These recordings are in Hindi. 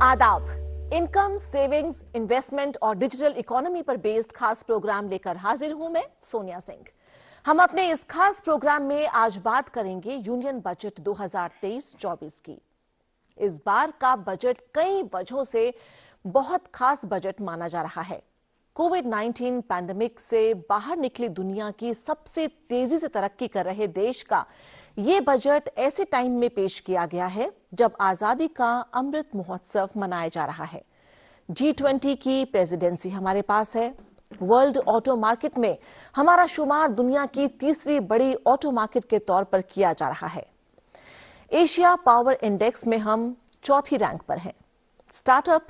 आदाब। इनकम, सेविंग्स, इन्वेस्टमेंट और डिजिटल इकोनॉमी पर बेस्ड खास प्रोग्राम लेकर हाजिर हूं मैं, सोनिया सिंह। हम अपने इस खास प्रोग्राम में आज बात करेंगे यूनियन बजट 2023-24 की। इस बार का बजट कई वजहों से बहुत खास बजट माना जा रहा है। कोविड-19 पैंडेमिक से बाहर निकली दुनिया की सबसे तेजी से तरक्की कर रहे देश का ये बजट ऐसे टाइम में पेश किया गया है जब आजादी का अमृत महोत्सव मनाया जा रहा है। G20 की प्रेसिडेंसी हमारे पास है। वर्ल्ड ऑटो मार्केट में हमारा शुमार दुनिया की तीसरी बड़ी ऑटो मार्केट के तौर पर किया जा रहा है। एशिया पावर इंडेक्स में हम चौथी रैंक पर हैं। स्टार्टअप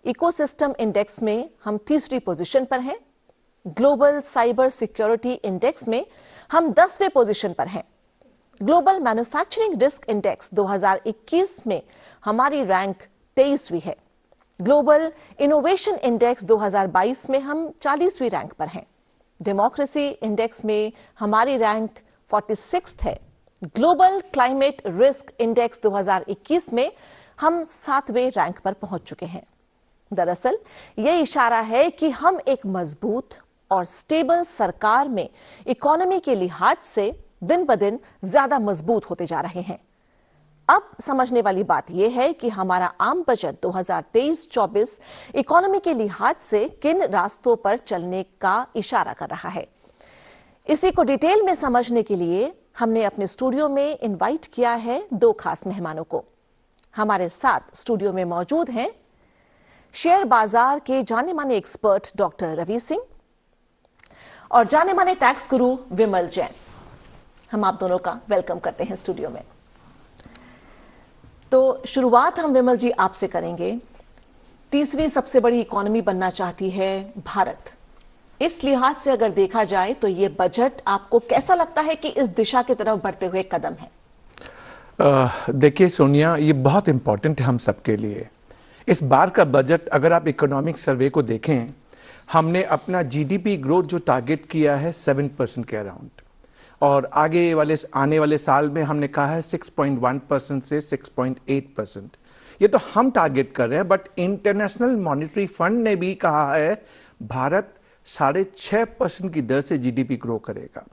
इकोसिस्टम इंडेक्स में हम तीसरी पोजीशन पर हैं। ग्लोबल साइबर सिक्योरिटी इंडेक्स में हम 10वें पोजीशन पर हैं। ग्लोबल मैन्युफैक्चरिंग रिस्क इंडेक्स 2021 में हमारी रैंक 23वीं है। ग्लोबल इनोवेशन इंडेक्स 2022 में हम 40वीं रैंक पर हैं। डेमोक्रेसी इंडेक्स में हमारी रैंक 46 है। ग्लोबल क्लाइमेट रिस्क इंडेक्स 2021 में हम 7वें रैंक पर पहुंच चुके हैं। दरअसल यह इशारा है कि हम एक मजबूत और स्टेबल सरकार में इकोनॉमी के लिहाज से दिन ब दिन ज्यादा मजबूत होते जा रहे हैं। अब समझने वाली बात यह है कि हमारा आम बजट 2023-24 इकोनॉमी के लिहाज से किन रास्तों पर चलने का इशारा कर रहा है। इसी को डिटेल में समझने के लिए हमने अपने स्टूडियो में इनवाइट किया है दो खास मेहमानों को। हमारे साथ स्टूडियो में मौजूद हैं शेयर बाजार के जाने माने एक्सपर्ट डॉक्टर रवि सिंह और जाने माने टैक्स गुरु विमल जैन। हम आप दोनों का वेलकम करते हैं स्टूडियो में। तो शुरुआत हम विमल जी आपसे करेंगे। तीसरी सबसे बड़ी इकोनॉमी बनना चाहती है भारत। इस लिहाज से अगर देखा जाए तो ये बजट आपको कैसा लगता है कि इस दिशा की तरफ बढ़ते हुए कदम है? देखिए सोनिया, ये बहुत इंपॉर्टेंट है हम सबके लिए। इस बार का बजट अगर आप इकोनॉमिक सर्वे को देखें, हमने अपना जीडीपी ग्रोथ जो टारगेट किया है 7% के अराउंड, और आने वाले साल में हमने कहा है 6.1% से 6.8%। ये तो हम टारगेट कर रहे हैं, बट इंटरनेशनल मॉनेटरी फंड ने भी कहा है भारत 6.5% की दर से जीडीपी ग्रो करेगा।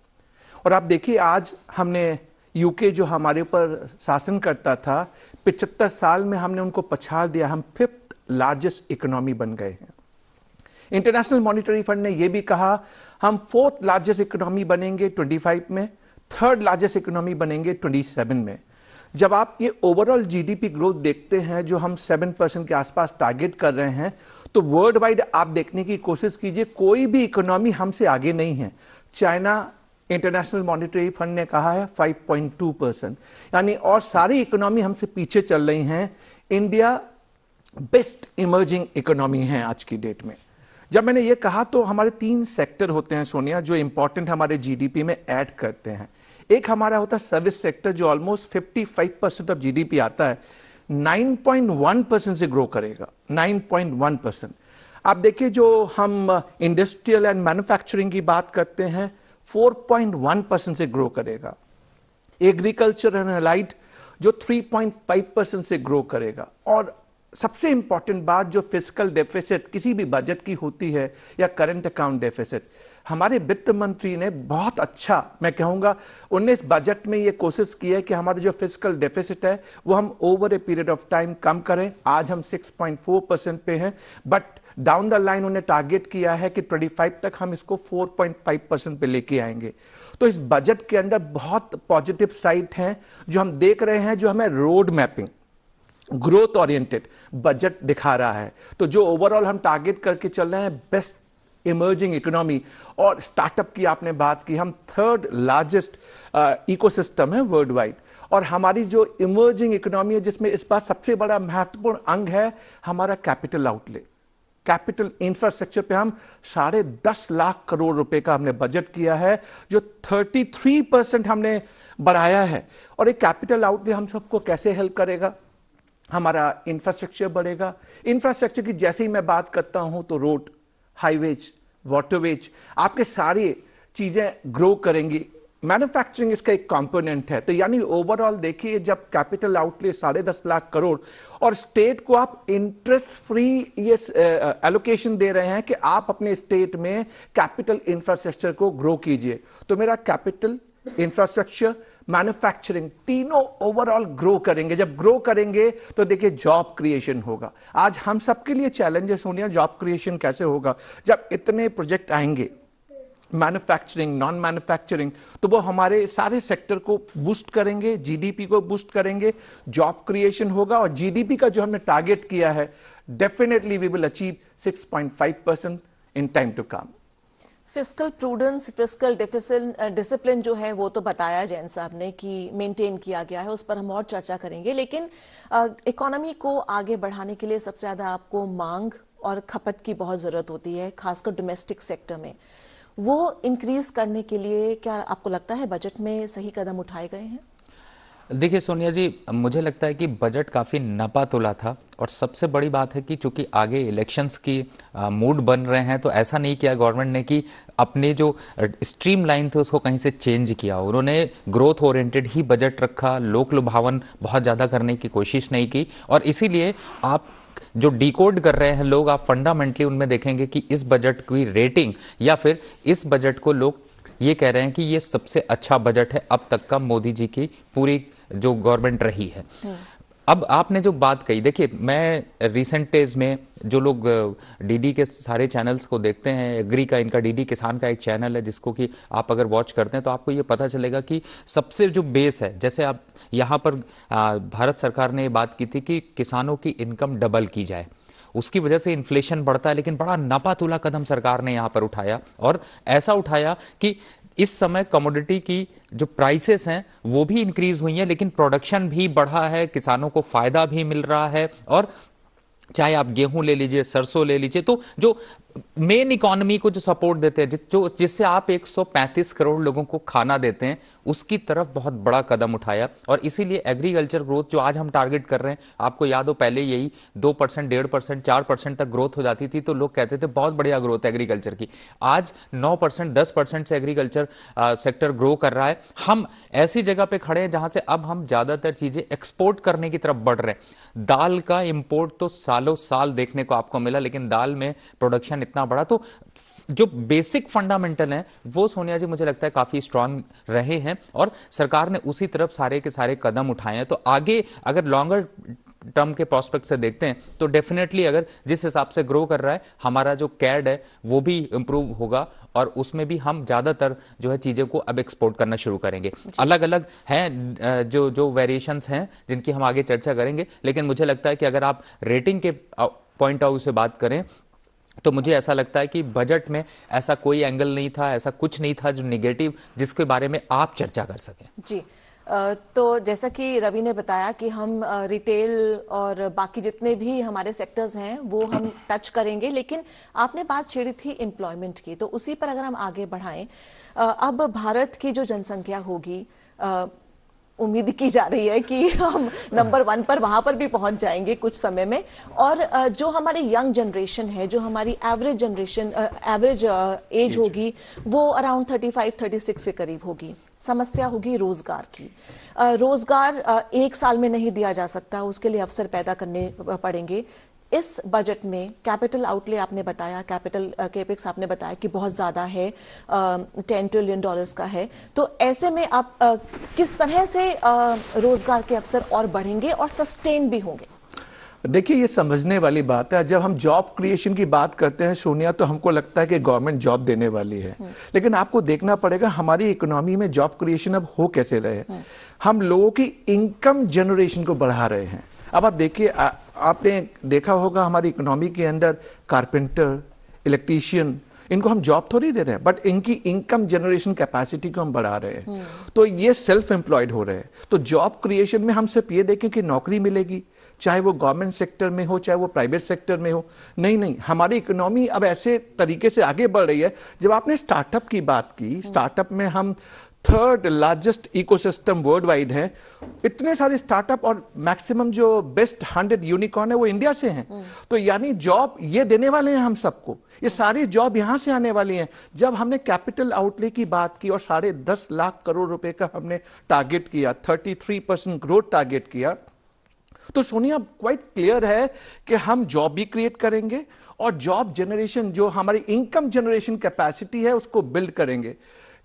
और आप देखिए, आज हमने यूके जो हमारे ऊपर शासन करता था, 75 साल में हमने उनको पछाड़ दिया। हम 5th लार्जेस्ट इकोनॉमी बन गए हैं। इंटरनेशनल मॉनेटरी फंड ने यह भी कहा हम 4th लार्जेस्ट इकोनॉमी बनेंगे 25 में, 3rd लार्जेस्ट इकोनॉमी बनेंगे 27 में। जब आप ये ओवरऑल जीडीपी ग्रोथ देखते हैं जो हम 7% के आसपास टारगेट कर रहे हैं, तो वर्ल्ड वाइड आप देखने की कोशिश कीजिए, कोई भी इकोनॉमी हमसे आगे नहीं है। चाइना, इंटरनेशनल मॉनेटरी फंड ने कहा है 5.2%, यानी और सारी इकोनॉमी हमसे पीछे चल रही हैं। इंडिया बेस्ट इमर्जिंग इकोनॉमी है आज की डेट में। जब मैंने ये कहा तो हमारे 3 सेक्टर होते हैं सोनिया, जो इंपॉर्टेंट हमारे जीडीपी में ऐड करते हैं। एक हमारा होता है सर्विस सेक्टर, जो ऑलमोस्ट 55% ऑफ जीडीपी आता है, 9.1% से ग्रो करेगा। 9.1%। आप देखिए, जो हम इंडस्ट्रियल एंड मैन्युफैक्चरिंग की बात करते हैं, 4.1% से ग्रो करेगा। एग्रीकल्चर एंड अलाइड जो 3.5% से ग्रो करेगा। और सबसे इंपॉर्टेंट बात, जो फिस्कल डेफिसिट किसी भी बजट की होती है या करंट अकाउंट डेफिसिट, हमारे वित्त मंत्री ने बहुत अच्छा, मैं कहूंगा, उन्होंने इस बजट में ये कोशिश की है कि हमारा जो फिस्कल डेफिसिट है वो हम over a period of time कम करें। आज हम 6.4% पे हैं, बट डाउन द लाइन उन्हें टारगेट किया है कि 25 तक हम इसको 4.5% पे लेके आएंगे। तो इस बजट के अंदर बहुत पॉजिटिव साइड हैं जो हम देख रहे हैं, जो हमें road mapping, growth oriented budget दिखा रहा है। तो जो ओवरऑल हम टारगेट करके चल रहे हैं, बेस्ट इमर्जिंग इकोनॉमी, और स्टार्टअप की आपने बात की, हम 3rd लार्जेस्ट इकोसिस्टम है वर्ल्ड वाइड। और हमारी जो इमर्जिंग इकोनॉमी है, जिसमें इस बार सबसे बड़ा महत्वपूर्ण अंग है हमारा कैपिटल आउटले, कैपिटल इंफ्रास्ट्रक्चर पे हम 10.5 लाख करोड़ रुपए का हमने बजट किया है, जो 33% हमने बढ़ाया है। और एक कैपिटल आउटले हम सबको कैसे हेल्प करेगा? हमारा इंफ्रास्ट्रक्चर बढ़ेगा। इंफ्रास्ट्रक्चर की जैसे ही मैं बात करता हूं तो रोड, हाईवेज, वाटरवेज, आपके सारी चीजें ग्रो करेंगी। मैन्युफैक्चरिंग इसका एक कंपोनेंट है। तो यानी ओवरऑल देखिए, जब कैपिटल आउटले 10.5 लाख करोड़ और स्टेट को आप इंटरेस्ट फ्री ये एलोकेशन दे रहे हैं कि आप अपने स्टेट में कैपिटल इंफ्रास्ट्रक्चर को ग्रो कीजिए, तो मेरा कैपिटल इंफ्रास्ट्रक्चर मैन्युफैक्चरिंग तीनों ओवरऑल ग्रो करेंगे। जब ग्रो करेंगे तो देखिए जॉब क्रिएशन होगा। आज हम सबके लिए चैलेंज है सोनिया, जॉब क्रिएशन कैसे होगा जब इतने प्रोजेक्ट आएंगे मैन्युफैक्चरिंग, नॉन मैन्युफैक्चरिंग, तो वो हमारे सारे सेक्टर को बूस्ट करेंगे, जीडीपी को बूस्ट करेंगे, जॉब क्रिएशन होगा। और जीडीपी का जो हमने टारगेट किया है, definitely we will achieve 6.5% in time to come. Fiscal prudence, fiscal discipline जो है वो तो बताया जैन साहब ने कि मेंटेन किया गया है, उस पर हम और चर्चा करेंगे। लेकिन इकोनॉमी को आगे बढ़ाने के लिए सबसे ज्यादा आपको मांग और खपत की बहुत जरूरत होती है, खासकर डोमेस्टिक सेक्टर में। वो इंक्रीज करने के लिए क्या आपको लगता है बजट में सही कदम उठाए गए हैं? देखिए सोनिया जी, मुझे लगता है कि बजट काफ़ी नपा-तुला था और सबसे बड़ी बात है कि चूंकि आगे इलेक्शंस की मूड बन रहे हैं, तो ऐसा नहीं किया गवर्नमेंट ने कि अपने जो स्ट्रीम लाइन थे उसको कहीं से चेंज किया। उन्होंने ग्रोथ ओरिएंटेड ही बजट रखा, लोक लुभावन बहुत ज़्यादा करने की कोशिश नहीं की। और इसीलिए आप जो डिकोड कर रहे हैं लोग, आप फंडामेंटली उनमें देखेंगे कि इस बजट की रेटिंग या फिर इस बजट को लोग ये कह रहे हैं कि ये सबसे अच्छा बजट है अब तक का मोदी जी की पूरी जो गवर्नमेंट रही है। अब आपने जो बात कही, देखिए मैं रिसेंट डेज में जो लोग डीडी के सारे चैनल्स को देखते हैं, एग्री का, इनका डीडी किसान का एक चैनल है जिसको कि आप अगर वॉच करते हैं तो आपको ये पता चलेगा कि सबसे जो बेस है, जैसे आप यहाँ पर भारत सरकार ने ये बात की थी कि किसानों की इनकम डबल की जाए, उसकी वजह से इन्फ्लेशन बढ़ता है, लेकिन बड़ा नापातुला कदम सरकार ने यहाँ पर उठाया। और ऐसा उठाया कि इस समय कमोडिटी की जो प्राइसेस हैं वो भी इंक्रीज हुई हैं, लेकिन प्रोडक्शन भी बढ़ा है, किसानों को फायदा भी मिल रहा है। और चाहे आप गेहूं ले लीजिए, सरसों ले लीजिए, तो जो मेन इकोनॉमी को जो सपोर्ट देते हैं, जो जिससे आप 135 करोड़ लोगों को खाना देते हैं, उसकी तरफ बहुत बड़ा कदम उठाया। और इसीलिए एग्रीकल्चर ग्रोथ जो आज हम टारगेट कर रहे हैं, आपको याद हो पहले यही 2%, 1.5%, 4% तक ग्रोथ हो जाती थी तो लोग कहते थे बहुत बढ़िया ग्रोथ है एग्रीकल्चर की। आज 9%, 10% से एग्रीकल्चर सेक्टर ग्रो कर रहा है। हम ऐसी जगह पे खड़े हैं जहां से अब हम ज्यादातर चीजें एक्सपोर्ट करने की तरफ बढ़ रहे हैं। दाल का इंपोर्ट तो सालों साल देखने को आपको मिला, लेकिन दाल में प्रोडक्शन इतना बड़ा, तो जो बेसिक फंडामेंटल हैं वो सोनिया जी मुझे लगता है काफी स्ट्रांग रहे हैं और सरकार ने उसी तरफ सारे के सारे कदम उठाए हैं। तो आगे अगर लॉन्गर टर्म के प्रोस्पेक्ट से देखते हैं तो डेफिनेटली अगर जिस हिसाब से ग्रो कर रहा है हमारा जो कैड है वो भी इंप्रूव होगा और उसमें भी हम ज्यादातर जो है चीजें को अब एक्सपोर्ट करना शुरू करेंगे। अलग अलग हैं जो वेरिएशंस हैं जिनकी हम आगे चर्चा करेंगे, लेकिन मुझे लगता है कि अगर आप रेटिंग के पॉइंट ऑफ व्यू से बात करें तो मुझे ऐसा लगता है कि बजट में ऐसा कोई एंगल नहीं था, ऐसा कुछ नहीं था जो निगेटिव जिसके बारे में आप चर्चा कर सकें। जी, तो जैसा कि रवि ने बताया कि हम रिटेल और बाकी जितने भी हमारे सेक्टर्स हैं वो हम टच करेंगे, लेकिन आपने बात छेड़ी थी एम्प्लॉयमेंट की, तो उसी पर अगर हम आगे बढ़ाएं, अब भारत की जो जनसंख्या होगी, उम्मीद की जा रही है कि हम नंबर 1 पर वहां पर भी पहुंच जाएंगे कुछ समय में। और जो हमारी यंग जनरेशन है, जो हमारी एवरेज एज होगी वो अराउंड 35-36 के करीब होगी। समस्या होगी रोजगार की। रोजगार एक साल में नहीं दिया जा सकता, उसके लिए अवसर पैदा करने पड़ेंगे। इस बजट में कैपिटल आउटले आपने बताया, कैपिटल केपेक्स आपने बताया कि बहुत ज्यादा है, $10 ट्रिलियन का है। तो ऐसे में आप किस तरह से रोजगार के अवसर और बढ़ेंगे और सस्टेन भी होंगे? देखिए, ये समझने वाली बात है। जब हम जॉब क्रिएशन की बात करते हैं सोनिया, तो हमको लगता है कि गवर्नमेंट जॉब देने वाली है, लेकिन आपको देखना पड़ेगा हमारी इकोनॉमी में जॉब क्रिएशन अब हो कैसे रहे। हम लोगों की इनकम जनरेशन को बढ़ा रहे हैं। अब आप देखिए, आपने देखा होगा हमारी इकोनॉमी के अंदर कारपेंटर, इलेक्ट्रीशियन, इनको हम जॉब थोड़ी दे रहे हैं, बट इनकी इनकम जनरेशन कैपेसिटी को हम बढ़ा रहे हैं। तो ये सेल्फ एम्प्लॉयड हो रहे हैं। तो जॉब क्रिएशन में हम सिर्फ ये देखें कि नौकरी मिलेगी, चाहे वो गवर्नमेंट सेक्टर में हो, चाहे वो प्राइवेट सेक्टर में हो। नहीं, हमारी इकोनॉमी अब ऐसे तरीके से आगे बढ़ रही है। जब आपने स्टार्टअप की बात की, स्टार्टअप में हम third largest ecosystem world wide है। इतने सारे स्टार्टअप और मैक्सिमम जो बेस्ट 100 यूनिकॉर्न है वो इंडिया से हैं। तो यानी जॉब ये देने वाले हैं हम सबको, ये सारी जॉब यहां से आने वाली हैं। जब हमने कैपिटल आउटले की बात की और 10.5 लाख करोड़ रुपए का हमने टारगेट किया, 33% ग्रोथ टारगेट किया, तो सोनिया क्वाइट क्लियर है कि हम जॉब भी क्रिएट करेंगे और जॉब जनरेशन, जो हमारी इनकम जनरेशन कैपेसिटी है, उसको बिल्ड करेंगे।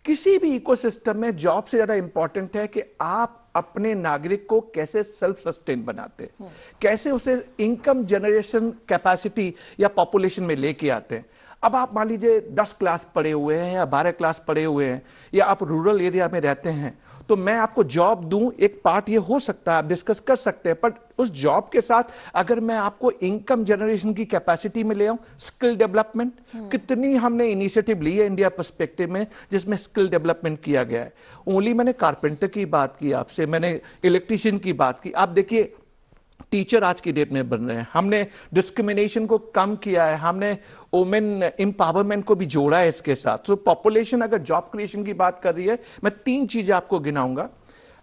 किसी भी इकोसिस्टम में जॉब से ज्यादा इंपॉर्टेंट है कि आप अपने नागरिक को कैसे सेल्फ सस्टेन बनाते हैं, कैसे उसे इनकम जनरेशन कैपेसिटी या पॉपुलेशन में लेके आते हैं। अब आप मान लीजिए 10 क्लास पढ़े हुए हैं या 12 क्लास पढ़े हुए हैं या आप रूरल एरिया में रहते हैं, तो मैं आपको जॉब दूं, एक पार्ट ये हो सकता है, आप डिस्कस कर सकते हैं। पर उस जॉब के साथ अगर मैं आपको इनकम जनरेशन की कैपेसिटी में ले आऊं, स्किल डेवलपमेंट, कितनी हमने इनिशिएटिव ली है इंडिया पर्सपेक्टिव में जिसमें स्किल डेवलपमेंट किया गया है। ओनली मैंने कारपेंटर की बात की आपसे, मैंने इलेक्ट्रीशियन की बात की। आप देखिए टीचर आज की डेट में बन रहे हैं, हमने डिस्क्रिमिनेशन को कम किया है, हमने वुमेन एम्पावरमेंट को भी जोड़ा है इसके साथ। तो पॉपुलेशन अगर जॉब क्रिएशन की बात कर रही है, मैं 3 चीजें आपको गिनाऊंगा।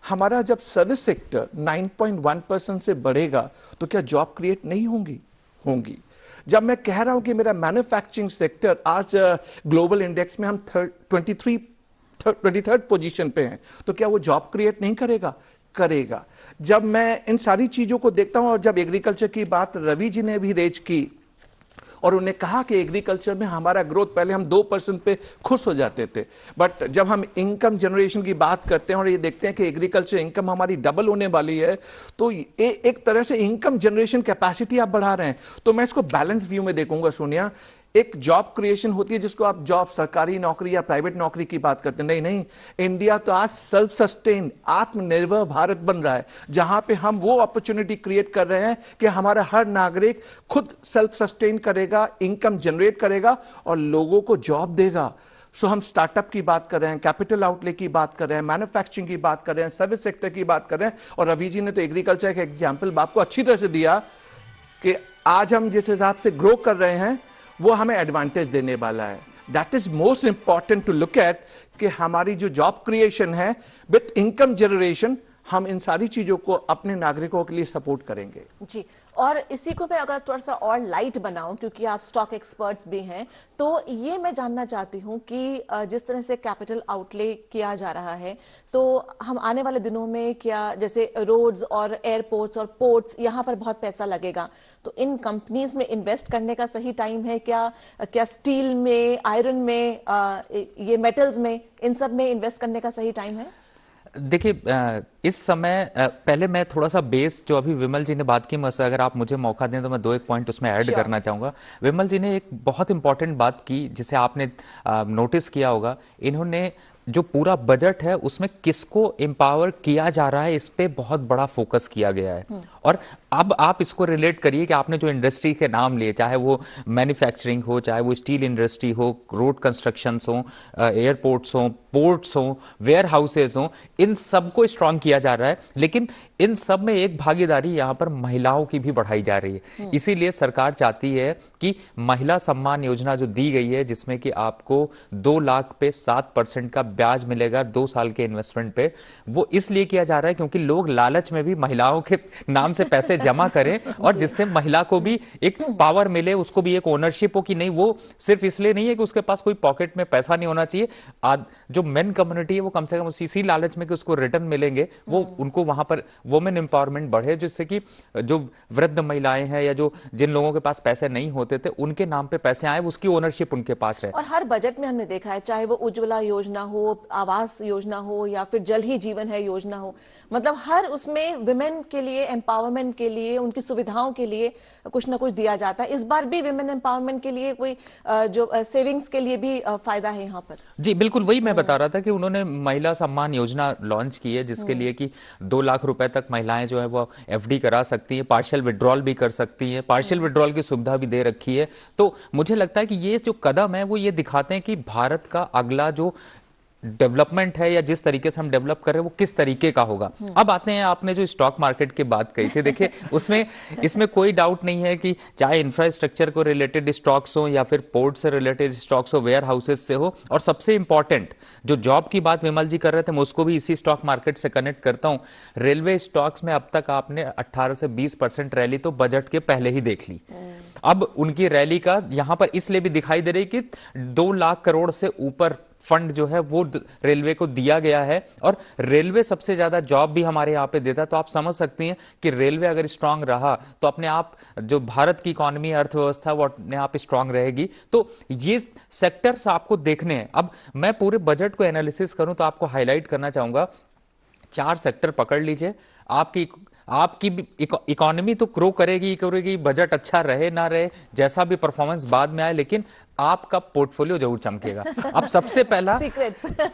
हमारा जब सर्विस सेक्टर 9.1% से बढ़ेगा तो क्या जॉब क्रिएट नहीं होंगी। जब मैं कह रहा हूं कि मेरा मैन्युफैक्चरिंग सेक्टर आज ग्लोबल इंडेक्स में हम 23rd पोजीशन पे हैं, तो क्या वो जॉब क्रिएट नहीं करेगा। जब मैं इन सारी चीजों को देखता हूं और जब एग्रीकल्चर की बात रवि जी ने भी रेज की और उन्हें कहा कि एग्रीकल्चर में हमारा ग्रोथ, पहले हम 2% पे खुश हो जाते थे, बट जब हम इनकम जनरेशन की बात करते हैं और ये देखते हैं कि एग्रीकल्चर इनकम हमारी डबल होने वाली है, तो एक तरह से इनकम जनरेशन कैपेसिटी आप बढ़ा रहे हैं। तो मैं इसको बैलेंस व्यू में देखूंगा सोनिया। एक जॉब क्रिएशन होती है जिसको आप जॉब सरकारी नौकरी या प्राइवेट नौकरी की बात करते हैं, नहीं, इंडिया तो आज सेल्फ सस्टेन आत्मनिर्भर भारत बन रहा है, जहां पे हम वो अपॉर्चुनिटी क्रिएट कर रहे हैं कि हमारा हर नागरिक खुद सेल्फ सस्टेन करेगा, इनकम जनरेट करेगा और लोगों को जॉब देगा। सो हम स्टार्टअप की बात कर रहे हैं, कैपिटल आउटले की बात कर रहे हैं, मैन्युफैक्चरिंग की बात कर रहे हैं, सर्विस सेक्टर की बात कर रहे हैं। और रवि जी ने तो एग्रीकल्चर का एग्जाम्पल आपको अच्छी तरह से दिया कि आज हम जिस हिसाब से ग्रो कर रहे हैं वो हमें एडवांटेज देने वाला है। That is most important to look at कि हमारी जो जॉब क्रिएशन है विथ इनकम जनरेशन, हम इन सारी चीजों को अपने नागरिकों के लिए सपोर्ट करेंगे। जी, और इसी को मैं अगर थोड़ा सा और लाइट बनाऊं, क्योंकि आप स्टॉक एक्सपर्ट्स भी हैं, तो ये मैं जानना चाहती हूं कि जिस तरह से कैपिटल आउटले किया जा रहा है, तो हम आने वाले दिनों में क्या, जैसे रोड्स और एयरपोर्ट्स और पोर्ट्स, यहाँ पर बहुत पैसा लगेगा, तो इन कंपनीज में इन्वेस्ट करने का सही टाइम है क्या स्टील में, आयरन में, ये मेटल्स में, इन सब में इन्वेस्ट करने का सही टाइम है? देखिए, इस समय पहले मैं थोड़ा सा बेस जो अभी विमल जी ने बात की, मसला अगर आप मुझे मौका दें तो मैं 2-1 पॉइंट उसमें ऐड करना चाहूँगा। विमल जी ने एक बहुत इंपॉर्टेंट बात की जिसे आपने नोटिस किया होगा। इन्होंने जो पूरा बजट है उसमें किसको एम्पावर किया जा रहा है, इस पे बहुत बड़ा फोकस किया गया है। और अब आप इसको रिलेट करिए कि आपने जो इंडस्ट्री के नाम लिए, चाहे वो मैन्युफैक्चरिंग हो, चाहे वो स्टील इंडस्ट्री हो, रोड कंस्ट्रक्शंस हो, एयरपोर्ट्स हो, पोर्ट्स हो, वेयर हाउसेज हो, इन सबको स्ट्रॉन्ग किया जा रहा है। लेकिन इन सब में एक भागीदारी यहाँ पर महिलाओं की भी बढ़ाई जा रही है। इसीलिए सरकार चाहती है कि महिला सम्मान योजना जो दी गई है, जिसमें कि आपको 2 लाख पे 7% का ब्याज मिलेगा 2 साल के इन्वेस्टमेंट पे, वो इसलिए किया जा रहा है क्योंकि लोग लालच में भी महिलाओं के नाम से पैसे जमा करें और जिससे महिला को भी एक पावर मिले, उसको भी एक ओनरशिप हो कि नहीं, वो सिर्फ इसलिए नहीं है कि उसके पास कोई पॉकेट में पैसा नहीं होना चाहिए। जो मेन कम्युनिटी है वो कम से कम इसी लालच में कि उसको रिटर्न मिलेंगे, वो उनको वहां पर वुमेन एम्पावरमेंट बढ़े, जिससे कि जो वृद्ध महिलाएं हैं या जो जिन लोगों के पास पैसे नहीं होते थे उनके नाम पे पैसे आए, उसकी ओनरशिप उनके पास है। और हर बजट में हमने देखा है, चाहे वो उज्ज्वला योजना हो, आवास योजना हो या फिर जल ही जीवन है योजना हो, मतलब हर उसमें विमेन के लिए, एम्पावरमेंट के लिए, उनकी सुविधाओं के लिए कुछ ना कुछ दिया जाता है। इस बार भी विमेन एम्पावरमेंट के लिए कोई जो सेविंग्स के लिए भी फायदा है यहाँ पर? जी बिल्कुल, वही मैं बता रहा था कि उन्होंने महिला सम्मान योजना लॉन्च की है, जिसके लिए कि 2 लाख रुपए तक महिलाएं जो है वो एफडी करा सकती हैं, पार्शियल विड्रॉल भी कर सकती हैं, पार्शियल विड्रॉल की सुविधा भी दे रखी है। तो मुझे लगता है कि ये जो कदम है वो ये दिखाते हैं कि भारत का अगला जो डेवलपमेंट है या जिस तरीके से हम डेवलप कर रहे हैं वो किस तरीके का होगा। अब आते हैं, आपने जो स्टॉक मार्केट की बात कही थी, देखिए उसमें इसमें कोई डाउट नहीं है कि चाहे इंफ्रास्ट्रक्चर को रिलेटेड स्टॉक्स हो या फिर पोर्ट से रिलेटेड स्टॉक्स हो, वेयर हाउसेस से हो, और सबसे इंपॉर्टेंट जो जॉब की बात विमल जी कर रहे थे मैं उसको भी इसी स्टॉक मार्केट से कनेक्ट करता हूं। रेलवे स्टॉक्स में अब तक आपने 18 से 20% रैली तो बजट के पहले ही देख ली। अब उनकी रैली का यहां पर इसलिए भी दिखाई दे रही कि 2 लाख करोड़ से ऊपर फंड जो है वो रेलवे को दिया गया है, और रेलवे सबसे ज्यादा जॉब भी हमारे यहाँ पे देता है। तो आप समझ सकती हैं कि रेलवे अगर स्ट्रांग रहा तो अपने आप जो भारत की इकोनॉमी, अर्थव्यवस्था, वो अपने आप स्ट्रांग रहेगी। तो ये सेक्टर्स आपको देखने हैं। अब मैं पूरे बजट को एनालिसिस करूं तो आपको हाईलाइट करना चाहूंगा, 4 सेक्टर पकड़ लीजिए। आपकी इकोनॉमी तो ग्रो करेगी, बजट अच्छा रहे ना रहे, जैसा भी परफॉर्मेंस बाद में आए, लेकिन आपका पोर्टफोलियो जरूर चमकेगा। अब सबसे पहला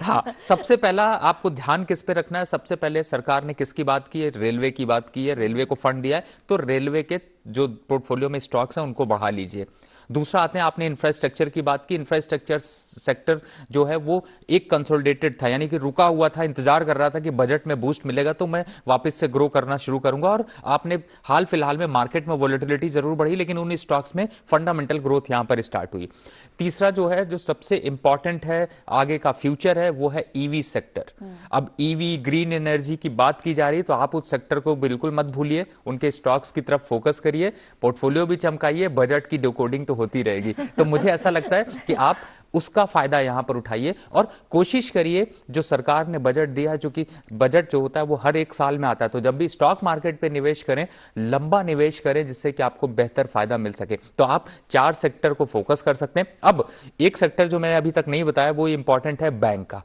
हाँ, सबसे पहला आपको ध्यान किस पे रखना है? सबसे पहले सरकार ने किसकी बात की है? रेलवे की बात की है, रेलवे को फंड दिया है, तो रेलवे के जो पोर्टफोलियो में स्टॉक्स हैं उनको बढ़ा लीजिए। दूसरा आते हैं, आपने इंफ्रास्ट्रक्चर की बात की। इंफ्रास्ट्रक्चर सेक्टर जो है वो एक कंसोलिडेटेड था, यानी कि रुका हुआ था, इंतजार कर रहा था कि बजट में बूस्ट मिलेगा तो मैं वापस से ग्रो करना शुरू करूंगा, और आपने हाल फिलहाल में मार्केट में वोलेटिलिटी जरूर बढ़ी लेकिन उन स्टॉक्स में फंडामेंटल ग्रोथ यहां पर स्टार्ट हुई। तीसरा जो है, जो सबसे इंपॉर्टेंट है, आगे का फ्यूचर है, वो है ईवी सेक्टर। अब ईवी, ग्रीन एनर्जी की बात की जा रही है तो आप उस सेक्टर को बिल्कुल मत भूलिए, उनके स्टॉक्स की तरफ फोकस करिए, पोर्टफोलियो भी चमकाइए, बजट की डिकोडिंग तो होती रहेगी। तो मुझे ऐसा लगता है कि आप उसका फायदा यहां पर उठाइए और कोशिश करिए, जो सरकार ने बजट दिया है, क्योंकि बजट जो होता है वो हर एक साल में आता है, तो जब भी स्टॉक मार्केट पे निवेश करें, लंबा निवेश करें जिससे कि आपको बेहतर फायदा मिल सके। तो आप 4 सेक्टर को फोकस कर सकते हैं। अब एक सेक्टर जो मैंने अभी तक नहीं बताया वो इंपॉर्टेंट है, बैंक का।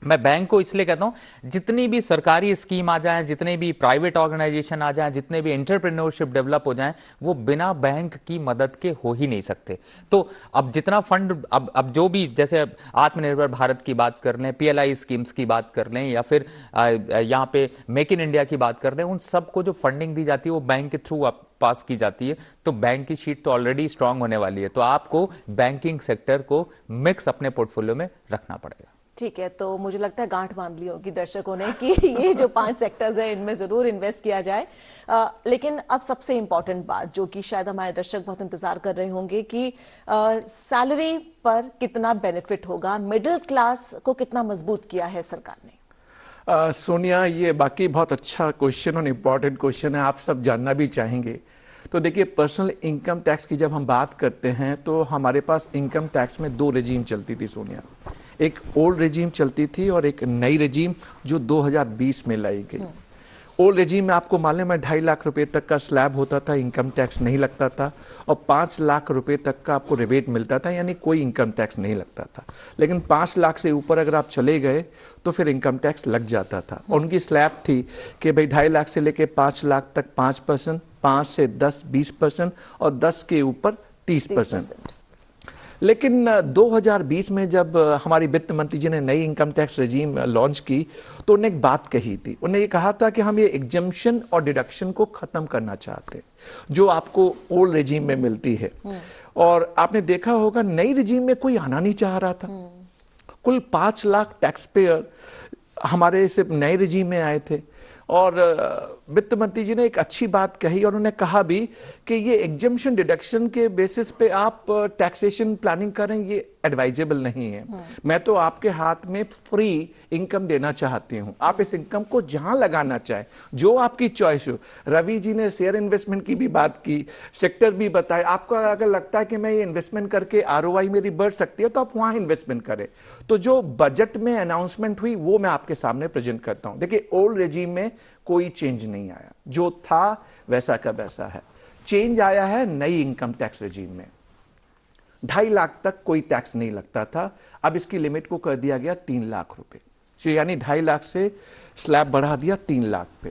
मैं बैंक को इसलिए कहता हूं, जितनी भी सरकारी स्कीम आ जाएं, जितने भी प्राइवेट ऑर्गेनाइजेशन आ जाएं, जितने भी एंटरप्रेन्योरशिप डेवलप हो जाएं, वो बिना बैंक की मदद के हो ही नहीं सकते। तो अब जितना फंड, अब जो भी, जैसे आत्मनिर्भर भारत की बात कर लें, PLI स्कीम्स की बात कर लें, या फिर यहाँ पे मेक इन इंडिया की बात कर लें, उन सबको जो फंडिंग दी जाती है वो बैंक के थ्रू पास की जाती है। तो बैंक की शीट तो ऑलरेडी स्ट्रांग होने वाली है, तो आपको बैंकिंग सेक्टर को मिक्स अपने पोर्टफोलियो में रखना पड़ेगा। ठीक है, तो मुझे लगता है गांठ बांध ली होगी दर्शकों ने कि ये जो 5 सेक्टर्स हैं इनमें जरूर इन्वेस्ट किया जाए। लेकिन अब सबसे इंपॉर्टेंट बात, जो कि शायद हमारे दर्शक बहुत इंतजार कर रहे होंगे, कि सैलरी पर कितना बेनिफिट होगा, मिडिल क्लास को कितना मजबूत किया है सरकार ने। सोनिया, ये बाकी बहुत अच्छा क्वेश्चन और इम्पॉर्टेंट क्वेश्चन है, आप सब जानना भी चाहेंगे। तो देखिए, पर्सनल इनकम टैक्स की जब हम बात करते हैं तो हमारे पास इनकम टैक्स में 2 रेजीम चलती थी सोनिया। एक ओल्ड रेजीम चलती थी और एक नई रेजीम जो 2020 में लाई गई। ओल्ड रेजीम में आपको मालूम है 2.5 लाख रुपए तक का स्लैब होता था, इनकम टैक्स नहीं लगता था, और 5 लाख रुपए तक का आपको रिबेट मिलता था, यानी कोई इनकम टैक्स नहीं लगता था। लेकिन 5 लाख से ऊपर अगर आप चले गए तो फिर इनकम टैक्स लग जाता था। और उनकी स्लैब थी कि भाई 2.5 लाख से लेके 5 लाख तक 5%, 5 से 10 20%, और 10 के ऊपर 30%। लेकिन 2020 में जब हमारी वित्त मंत्री जी ने नई इनकम टैक्स रेजीम लॉन्च की तो उन्होंने एक बात कही थी। उन्होंने ये कहा था कि हम ये एग्जम्पशन और डिडक्शन को खत्म करना चाहते हैं जो आपको ओल्ड रेजीम में मिलती है। और आपने देखा होगा नई रेजीम में कोई आना नहीं चाह रहा था। कुल 5 लाख टैक्स पेयर हमारे सिर्फ नए रेजीम में आए थे। और वित्त मंत्री जी ने एक अच्छी बात कही, और उन्होंने कहा भी कि ये एग्जम्पशन डिडक्शन के बेसिस पे आप टैक्सेशन प्लानिंग करें, ये एडवाइजेबल नहीं है। मैं तो आपके हाथ में फ्री इनकम देना चाहती हूं, आप इस इनकम को जहां लगाना चाहें, जो आपकी चॉइस हो। रवि जी ने शेयर इन्वेस्टमेंट की भी बात की, सेक्टर भी बताए। आपको अगर लगता है कि मैं ये इन्वेस्टमेंट करके ROI मेरी बढ़ सकती है तो आप वहां इन्वेस्टमेंट करें। तो जो बजट में अनाउंसमेंट हुई वो मैं आपके सामने प्रेजेंट करता हूं। देखिए, ओल्ड रेजीम में कोई चेंज नहीं आया, जो था वैसा का वैसा है। चेंज आया है नई इनकम टैक्स रेजीम में। 2.5 लाख तक कोई टैक्स नहीं लगता था, अब इसकी लिमिट को कर दिया गया 3 लाख रुपए, यानी 2.5 लाख से स्लैब बढ़ा दिया 3 लाख पे।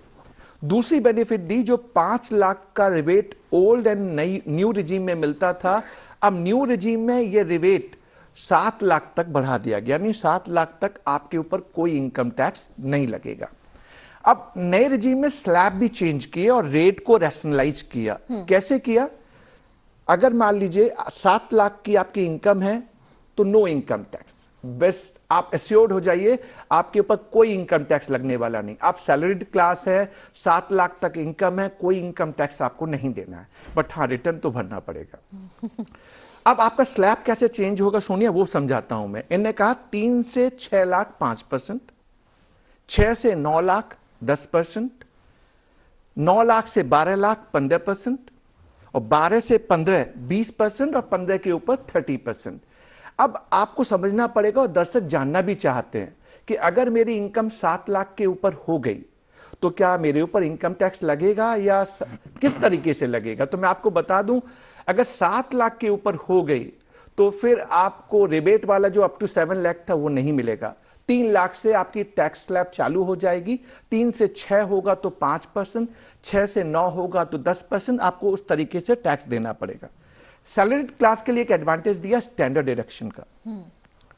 दूसरी बेनिफिट दी, जो 5 लाख का rebate old and new regime में मिलता था, अब न्यू रेजीम में यह रिबेट 7 लाख तक बढ़ा दिया गया, यानी 7 लाख तक आपके ऊपर कोई इनकम टैक्स नहीं लगेगा। अब नए रेजीम में स्लैब भी चेंज किए और रेट को रैशनलाइज किया। कैसे किया? अगर मान लीजिए 7 लाख की आपकी इनकम है तो नो इनकम टैक्स, बेस्ट, आप एश्योर्ड हो जाइए, आपके ऊपर कोई इनकम टैक्स लगने वाला नहीं। आप सैलरीड क्लास है, 7 लाख तक इनकम है, कोई इनकम टैक्स आपको नहीं देना है, बट हाँ रिटर्न तो भरना पड़ेगा। अब आपका स्लैब कैसे चेंज होगा सोनिया, वो समझाता हूं मैं। इन्होंने कहा 3 से 6 लाख 5%, 6 से 9 लाख 10%, 9 लाख से 12 लाख 15%, और 12 से 15 20%, और 15 के ऊपर 30%। अब आपको समझना पड़ेगा, और दर्शक जानना भी चाहते हैं कि अगर मेरी इनकम 7 लाख के ऊपर हो गई तो क्या मेरे ऊपर इनकम टैक्स लगेगा या किस तरीके से लगेगा। तो मैं आपको बता दूं, अगर 7 लाख के ऊपर हो गई तो फिर आपको रिबेट वाला जो अप टू 7 लाख था वो नहीं मिलेगा। 3 लाख से आपकी टैक्स स्लैब चालू हो जाएगी। 3 से 6 होगा तो 5%, 6 से 9 होगा तो 10%। आपको उस तरीके से टैक्स देना पड़ेगा। सैलरीड क्लास के लिए एक एडवांटेज दिया स्टैंडर्ड डिडक्शन का,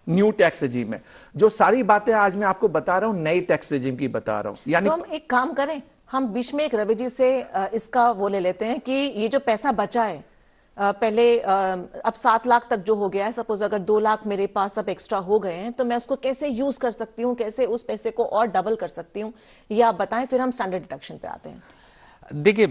न्यू टैक्स रेजिम है। जो सारी बातें आज मैं आपको बता रहा हूं, नई टैक्स रेजिम की बता रहा हूं। यानी तो हम एक काम करें, हम बीच में एक रवि जी से इसका वो ले लेते हैं कि ये जो पैसा बचा है, पहले अब 7 लाख तक जो हो गया है, सपोज अगर 2 लाख मेरे पास अब एक्स्ट्रा हो गए हैं, तो मैं उसको कैसे यूज कर सकती हूँ, कैसे उस पैसे को और डबल कर सकती हूँ, ये आप बताएं, फिर हम स्टैंडर्ड डिडक्शन पे आते हैं। देखिए,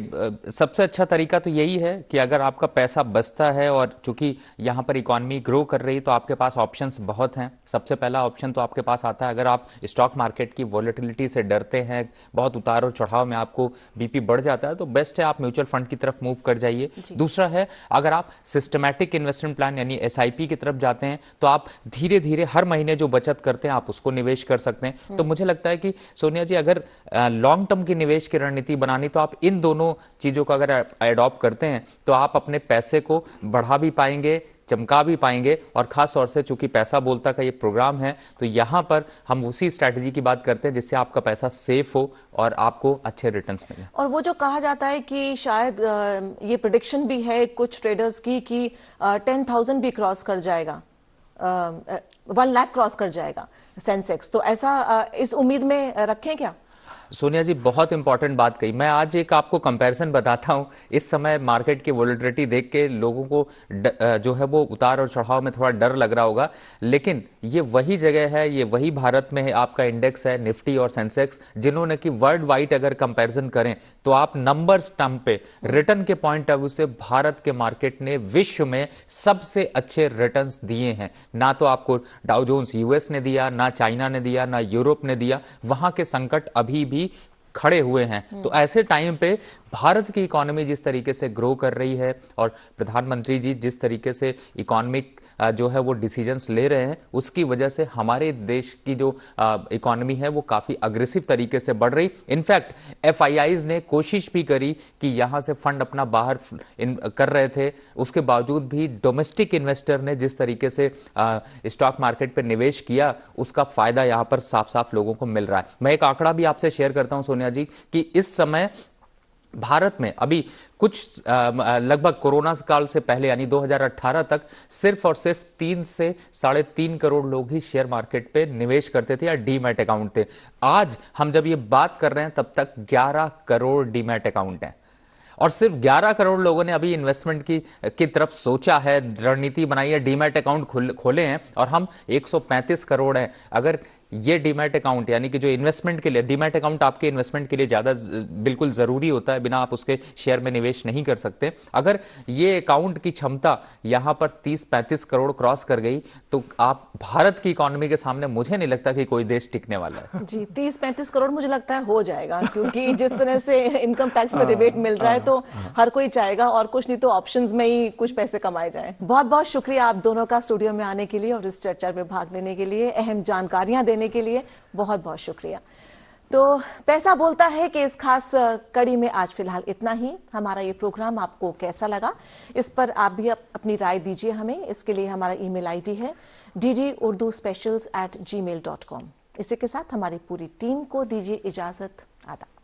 सबसे अच्छा तरीका तो यही है कि अगर आपका पैसा बचता है और चूंकि यहाँ पर इकॉनमी ग्रो कर रही, तो आपके पास ऑप्शंस बहुत हैं। सबसे पहला ऑप्शन तो आपके पास आता है, अगर आप स्टॉक मार्केट की वॉलेटिलिटी से डरते हैं, बहुत उतार और चढ़ाव में आपको बीपी बढ़ जाता है, तो बेस्ट है आप म्यूचुअल फंड की तरफ मूव कर जाइए। दूसरा है, अगर आप सिस्टमैटिक इन्वेस्टमेंट प्लान यानी SIP की तरफ जाते हैं, तो आप धीरे धीरे हर महीने जो बचत करते हैं आप उसको निवेश कर सकते हैं। तो मुझे लगता है कि सोनिया जी, अगर लॉन्ग टर्म की निवेश की रणनीति बनानी, तो आप इन दोनों चीजों को अगर एडॉप्ट करते हैं तो आप अपने पैसे को बढ़ा भी पाएंगे, चमका भी पाएंगे। और खास तौर से चूंकि पैसा बोलता का ये प्रोग्राम है, तो यहां पर हम उसी स्ट्रैटेजी की बात करते हैं जिससे आपका पैसा सेफ हो और आपको अच्छे रिटर्न्स मिले। और वो जो कहा जाता है कि शायद ये प्रेडिक्शन भी है कुछ ट्रेडर्स की कि 10,000 भी क्रॉस कर जाएगा, 1 लाख क्रॉस कर जाएगा सेंसेक्स, तो ऐसा इस उम्मीद में रखें क्या? सोनिया जी, बहुत इंपॉर्टेंट बात कही। मैं आज एक आपको कंपैरिजन बताता हूं। इस समय मार्केट की वोलेटिलिटी देख के लोगों को जो है वो उतार और चढ़ाव में थोड़ा डर लग रहा होगा, लेकिन ये वही जगह है, ये वही भारत में है, आपका इंडेक्स है निफ्टी और सेंसेक्स, जिन्होंने कि वर्ल्ड वाइड अगर कंपैरिजन करें तो आप नंबर स्टम्प पे रिटर्न के पॉइंट ऑफ व्यू से भारत के मार्केट ने विश्व में सबसे अच्छे रिटर्न्स दिए हैं। ना तो आपको डाउ जोन्स US ने दिया, ना चाइना ने दिया, ना यूरोप ने दिया। वहां के संकट अभी भी खड़े हुए हैं। तो ऐसे टाइम पे भारत की इकोनॉमी जिस तरीके से ग्रो कर रही है और प्रधानमंत्री जी जिस तरीके से इकोनॉमिक जो है वो डिसीजंस ले रहे हैं, उसकी वजह से हमारे देश की जो इकोनॉमी है वो काफी अग्रेसिव तरीके से बढ़ रही। इनफैक्ट FIIs ने कोशिश भी करी कि यहां से फंड अपना बाहर कर रहे थे, उसके बावजूद भी डोमेस्टिक इन्वेस्टर ने जिस तरीके से स्टॉक मार्केट पर निवेश किया, उसका फायदा यहां पर साफ साफ लोगों को मिल रहा है। मैं एक आंकड़ा भी आपसे शेयर करता हूं सोनिया जी कि इस समय भारत में अभी कुछ लगभग कोरोना काल से पहले यानी 2018 तक सिर्फ और सिर्फ 3 से 3.5 करोड़ लोग ही शेयर मार्केट पे निवेश करते थे या डीमैट अकाउंट थे। आज हम जब ये बात कर रहे हैं तब तक 11 करोड़ डीमैट अकाउंट हैं, और सिर्फ 11 करोड़ लोगों ने अभी इन्वेस्टमेंट की तरफ सोचा है, रणनीति बनाई है, डीमैट अकाउंट खोले हैं, और हम 135 करोड़ हैं। अगर ये डीमैट अकाउंट यानी कि जो इन्वेस्टमेंट के लिए, डीमैट अकाउंट आपके इन्वेस्टमेंट के लिए ज़्यादा बिल्कुल ज़रूरी होता है, बिना आप उसके शेयर में निवेश नहीं कर सकते। अगर ये अकाउंट की क्षमता यहाँ पर 30-35 करोड़ क्रॉस कर गई तो आप भारत की इकोनॉमी के सामने मुझे नहीं लगता कि कोई देश टिकने वाला है। जी, 30-35 करोड़ मुझे लगता है हो जाएगा, क्योंकि जिस तरह से इनकम टैक्स में रिबेट मिल रहा है तो हर कोई चाहेगा, और कुछ नहीं तो ऑप्शंस में ही कुछ पैसे कमाए जाएं। बहुत बहुत शुक्रिया आप दोनों का स्टूडियो में आने के लिए और इस चर्चा में भाग लेने के लिए, अहम जानकारियां देने के लिए बहुत बहुत शुक्रिया। तो पैसा बोलता है कि इस खास कड़ी में आज फिलहाल इतना ही। हमारा ये प्रोग्राम आपको कैसा लगा, इस पर आप भी अपनी राय दीजिए हमें। इसके लिए हमारा ईमेल ID है DGUrduSpecials@gmail.com। इसी के साथ हमारी पूरी टीम को दीजिए इजाजत। आदाब।